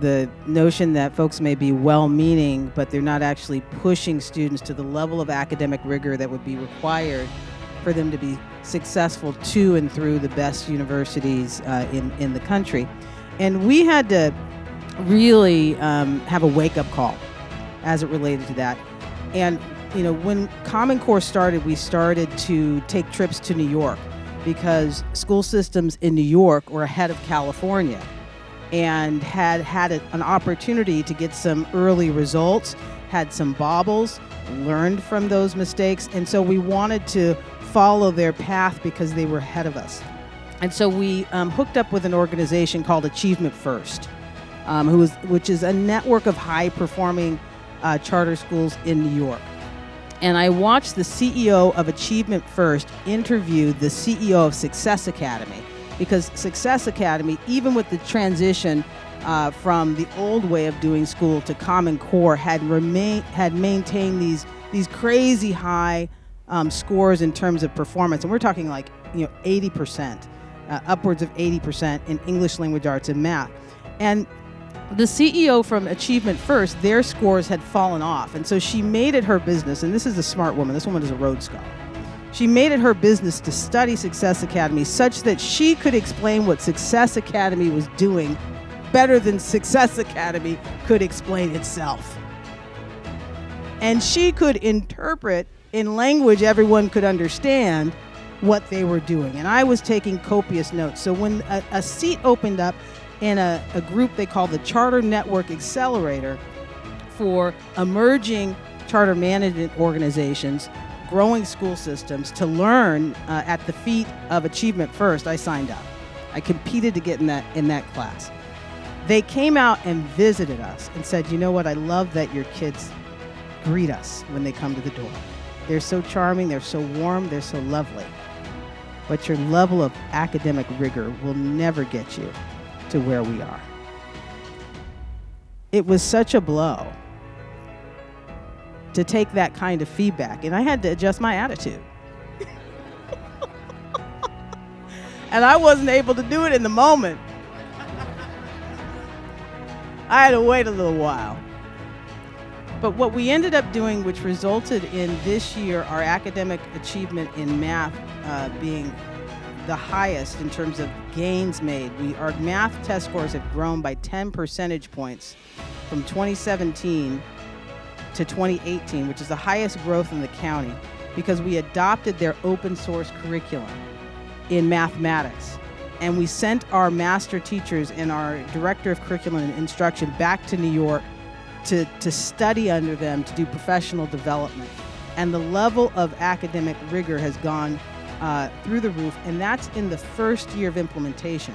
the notion that folks may be well-meaning, but they're not actually pushing students to the level of academic rigor that would be required for them to be successful to and through the best universities in the country. And we had to really have a wake-up call as it related to that. And when Common Core started, we started to take trips to New York because school systems in New York were ahead of California and had an opportunity to get some early results, had some bobbles, learned from those mistakes. And so we wanted to follow their path because they were ahead of us. And so we hooked up with an organization called Achievement First, which is a network of high-performing charter schools in New York. And I watched the CEO of Achievement First interview the CEO of Success Academy, because Success Academy, even with the transition from the old way of doing school to Common Core, had maintained these crazy high scores in terms of performance. And we're talking 80%, upwards of 80% in English language arts and math. And the CEO from Achievement First, their scores had fallen off. And so she made it her business, and this is a smart woman, this woman is a Rhodes Scholar. She made it her business to study Success Academy such that she could explain what Success Academy was doing better than Success Academy could explain itself. And she could interpret in language everyone could understand what they were doing. And I was taking copious notes. So when a seat opened up in a group they call the Charter Network Accelerator for emerging charter management organizations, growing school systems, to learn at the feet of Achievement First, I signed up. I competed to get in that class. They came out and visited us and said, you know what, I love that your kids greet us when they come to the door. They're so charming, they're so warm, they're so lovely. But your level of academic rigor will never get you to where we are. It was such a blow to take that kind of feedback, and I had to adjust my attitude. And I wasn't able to do it in the moment. I had to wait a little while. But what we ended up doing, which resulted in this year our academic achievement in math being the highest in terms of gains made. Our math test scores have grown by 10 percentage points from 2017 to 2018, which is the highest growth in the county, because we adopted their open source curriculum in mathematics. And we sent our master teachers and our director of curriculum and instruction back to New York to study under them, to do professional development. And the level of academic rigor has gone through the roof, and that's in the first year of implementation.